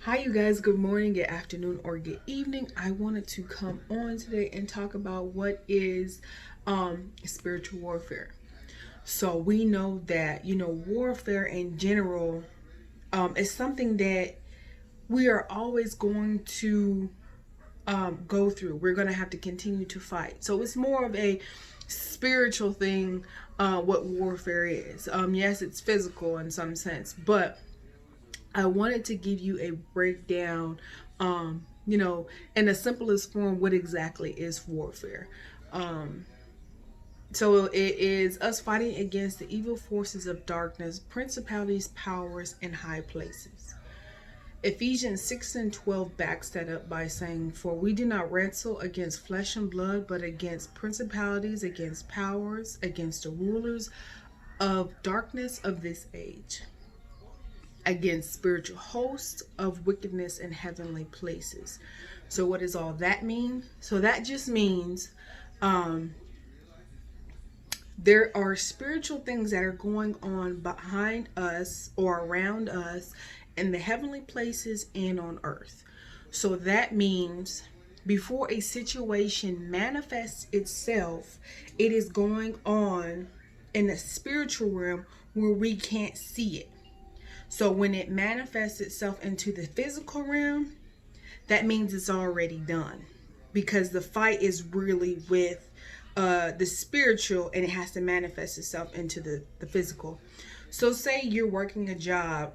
Hi, you guys. Good morning, good afternoon, or good evening. I wanted to come on today and talk about what is spiritual warfare. So we know that warfare in general is something that we are always going to go through. We're going to have to continue to fight. So it's more of a spiritual thing. What warfare is. Yes, it's physical in some sense, but I wanted to give you a breakdown, in the simplest form, what exactly is warfare. Um, so it is us fighting against the evil forces of darkness, principalities, powers, and high places. Ephesians 6 and 12 backs that up by saying, "For we do not wrestle against flesh and blood, but against principalities, against powers, against the rulers of darkness of this age, against spiritual hosts of wickedness in heavenly places." So, what does all that mean? So, that just means um, there are spiritual things that are going on behind us or around us in the heavenly places and on earth. So, that means before a situation manifests itself, it is going on in the spiritual realm where we can't see it. So when it manifests itself into the physical realm, that means it's already done, because the fight is really with the spiritual, and it has to manifest itself into the physical. So say you're working a job,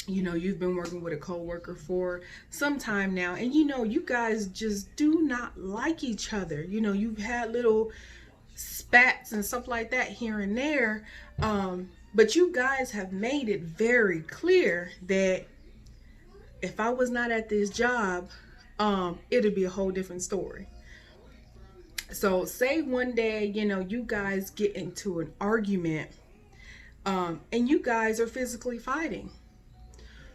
you've been working with a coworker for some time now, and you guys just do not like each other. You've had little spats and stuff like that here and there. But you guys have made it very clear that if I was not at this job, it'd be a whole different story. So say one day, you guys get into an argument, and you guys are physically fighting.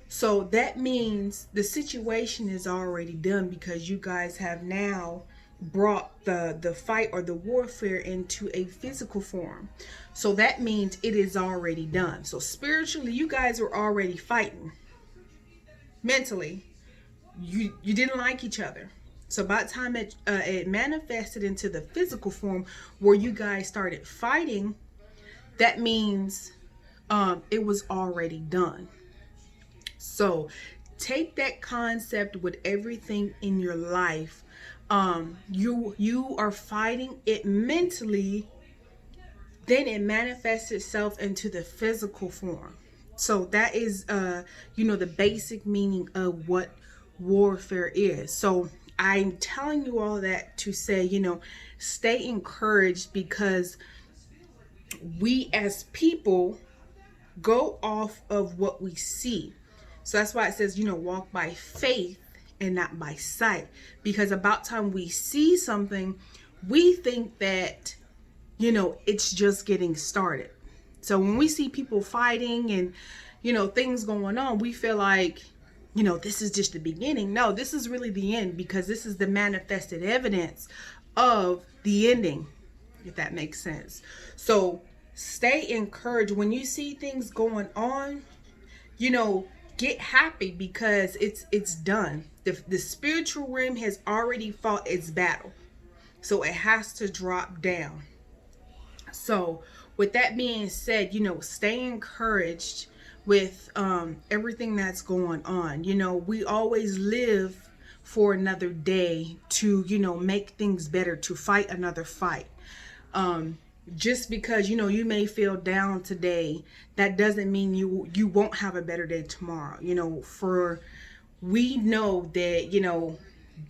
So that means the situation is already done, because you guys have now brought the fight or the warfare into a physical form. So that means it is already done. So spiritually, you guys were already fighting. Mentally, you didn't like each other. So by the time it manifested into the physical form where you guys started fighting, that means it was already done. So take that concept with everything in your life. You are fighting it mentally, then it manifests itself into the physical form. So that is the basic meaning of what warfare is. So I'm telling you all that to say, stay encouraged, because we as people go off of what we see. So that's why it says, walk by faith and not by sight. Because about time we see something, we think that, it's just getting started. So when we see people fighting and, things going on, we feel like, this is just the beginning. No, this is really the end, because this is the manifested evidence of the ending, if that makes sense. So stay encouraged when you see things going on. Get happy, because it's done. The spiritual realm has already fought its battle, so it has to drop down. So with that being said, stay encouraged with everything that's going on. We always live for another day to make things better, to fight another fight. Just because you may feel down today, that doesn't mean you won't have a better day tomorrow. For we know that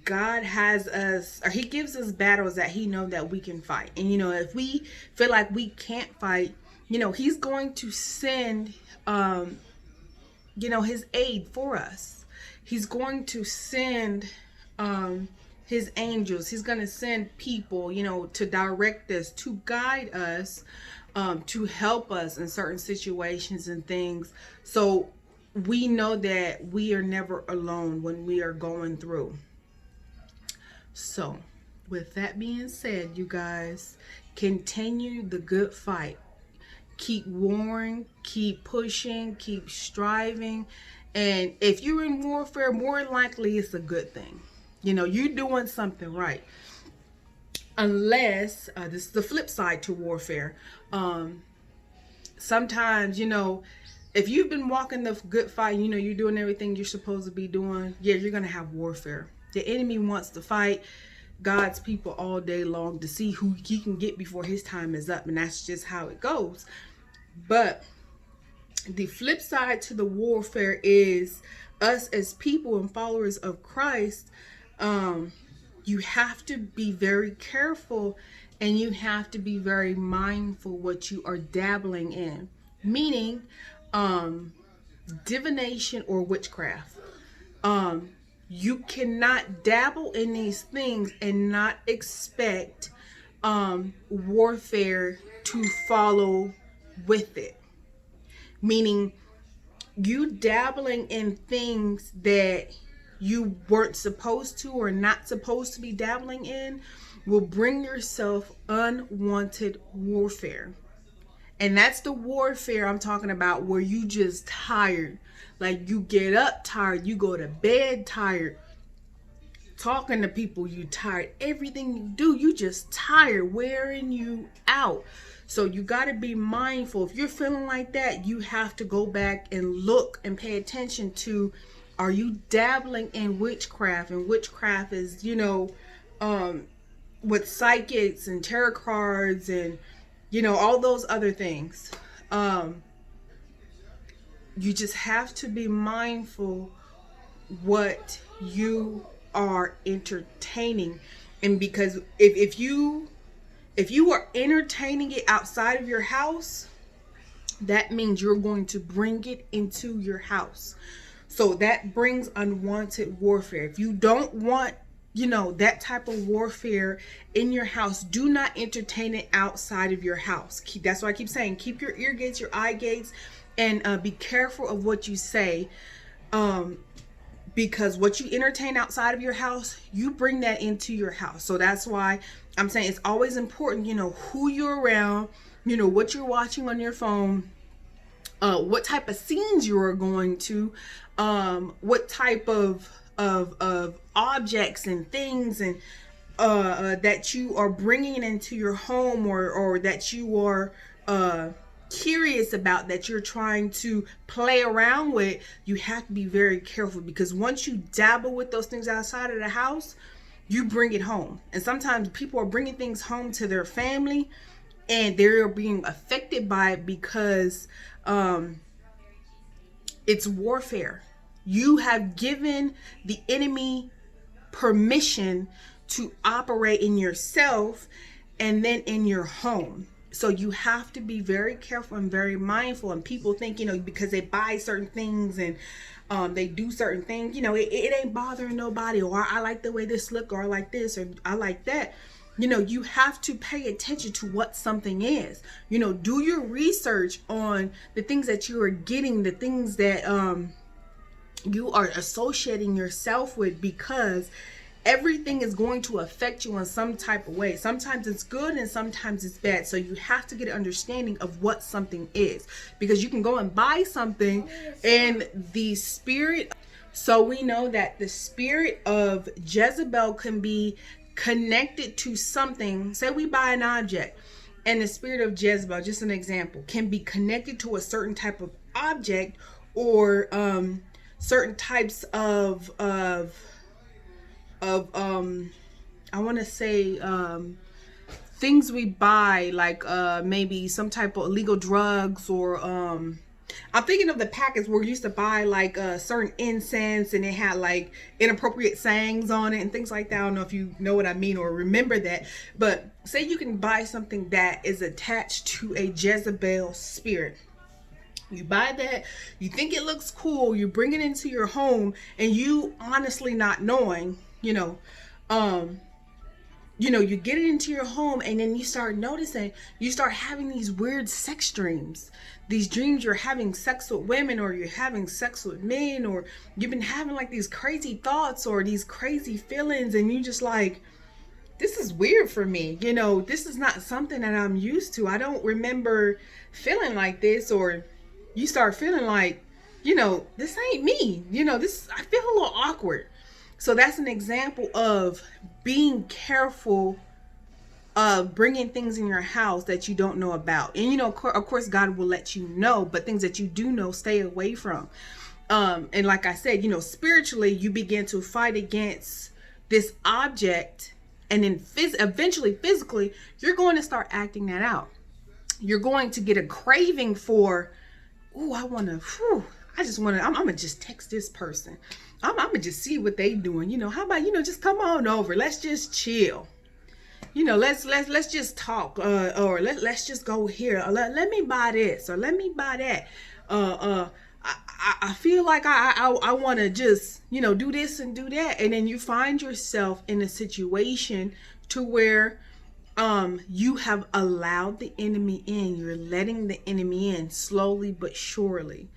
God has us, or he gives us battles that he know that we can fight. And if we feel like we can't fight, he's going to send his aid for us. He's going to send his angels. He's going to send people, to direct us, to guide us, to help us in certain situations and things. So we know that we are never alone when we are going through. So with that being said, you guys, continue the good fight. Keep warring, keep pushing, keep striving, And if you're in warfare, more likely it's a good thing. You're doing something right. Unless, this is the flip side to warfare. Sometimes, if you've been walking the good fight, you're doing everything you're supposed to be doing, yeah, you're going to have warfare. The enemy wants to fight God's people all day long to see who he can get before his time is up. And that's just how it goes. But the flip side to the warfare is us as people and followers of Christ. You have to be very careful, and you have to be very mindful what you are dabbling in. Meaning, divination or witchcraft. You cannot dabble in these things and not expect warfare to follow with it. Meaning, you dabbling in things that you weren't supposed to or not supposed to be dabbling in will bring yourself unwanted warfare. And that's the warfare I'm talking about, where you just tired. Like, you get up tired, you go to bed tired, talking to people you tired, everything you do, you just tired, wearing you out. So you got to be mindful. If you're feeling like that, you have to go back and look and pay attention to, are you dabbling in witchcraft? And witchcraft is, with psychics and tarot cards and, all those other things. You just have to be mindful what you are entertaining. And because if you are entertaining it outside of your house, that means you're going to bring it into your house. So that brings unwanted warfare. If you don't want, that type of warfare in your house, do not entertain it outside of your house. That's why I keep saying, keep your ear gates, your eye gates, and be careful of what you say. Because what you entertain outside of your house, you bring that into your house. So that's why I'm saying it's always important, who you're around, what you're watching on your phone, what type of scenes you are going to, what type of objects and things and that you are bringing into your home, or that you are curious about, that you're trying to play around with. You have to be very careful, because once you dabble with those things outside of the house, you bring it home. And sometimes people are bringing things home to their family, and they're being affected by it because it's warfare. You have given the enemy permission to operate in yourself and then in your home. So you have to be very careful and very mindful. And people think, because they buy certain things and they do certain things, it ain't bothering nobody, or I like the way this look, or I like this, or I like that. You have to pay attention to what something is. Do your research on the things that you are getting, the things that you are associating yourself with, because everything is going to affect you in some type of way. Sometimes it's good and sometimes it's bad. So you have to get an understanding of what something is, because you can go and buy something and the spirit. So we know that the spirit of Jezebel can be connected to something. Say we buy an object, and the spirit of Jezebel, just an example, can be connected to a certain type of object, or certain types of I want to say things we buy, like maybe some type of illegal drugs, or I'm thinking of the packets where we used to buy like certain incense, and it had like inappropriate sayings on it and things like that. I don't know if you know what I mean or remember that, but say you can buy something that is attached to a Jezebel spirit. You buy that, you think it looks cool, you bring it into your home, and you honestly not knowing, you get it into your home, and then you start noticing, you start having these weird sex dreams. These dreams you're having sex with women, or you're having sex with men, or you've been having like these crazy thoughts or these crazy feelings, and you just like, this is weird for me. This is not something that I'm used to. I don't remember feeling like this. Or you start feeling like, this ain't me. This, I feel a little awkward. So that's an example of being careful of bringing things in your house that you don't know about. And, of course, God will let you know, but things that you do know, stay away from. And like I said, spiritually, you begin to fight against this object, and then eventually physically, you're going to start acting that out. You're going to get a craving for, oh, I'm going to just text this person. I'm going to just see what they doing. How about, just come on over. Let's just chill. Let's just talk, or let's just go here. Let me buy this, or let me buy that. I feel like I want to just, do this and do that. And then you find yourself in a situation to where you have allowed the enemy in. You're letting the enemy in slowly but surely.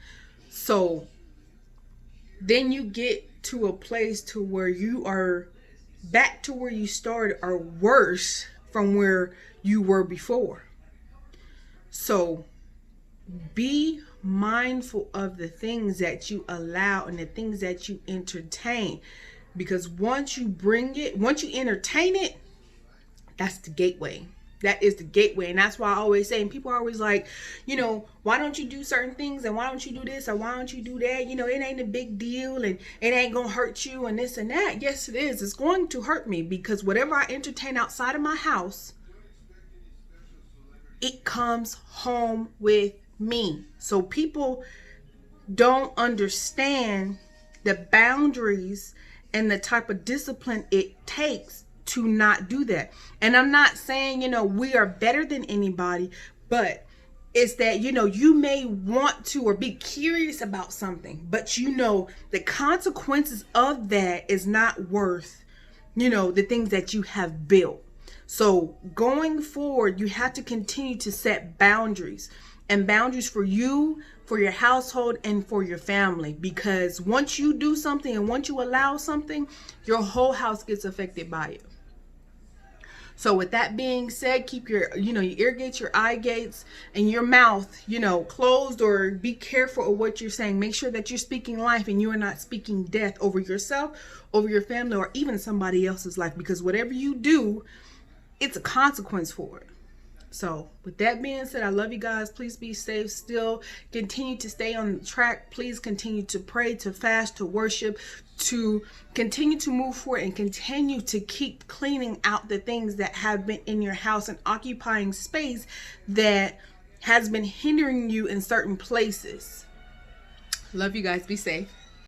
So then you get to a place to where you are back to where you started, or worse from where you were before. So be mindful of the things that you allow and the things that you entertain, because once you entertain it, that's the gateway. That is the gateway. And that's why I always say, and people are always like, why don't you do certain things, and why don't you do this, or why don't you do that? It ain't a big deal, and it ain't gonna hurt you, and this and that. Yes, it is. It's going to hurt me, because whatever I entertain outside of my house, it comes home with me. So people don't understand the boundaries and the type of discipline it takes to not do that. And I'm not saying, we are better than anybody, but it's that, you may want to or be curious about something, but the consequences of that is not worth, the things that you have built. So going forward, you have to continue to set boundaries, and boundaries for you, for your household, and for your family. Because once you do something and once you allow something, your whole house gets affected by it. So with that being said, keep your ear gates, your eye gates, and your mouth, closed, or be careful of what you're saying. Make sure that you're speaking life and you are not speaking death over yourself, over your family, or even somebody else's life. Because whatever you do, it's a consequence for it. So with that being said, I love you guys. Please be safe. Still continue to stay on track. Please continue to pray, to fast, to worship, to continue to move forward, and continue to keep cleaning out the things that have been in your house and occupying space that has been hindering you in certain places. Love you guys. Be safe.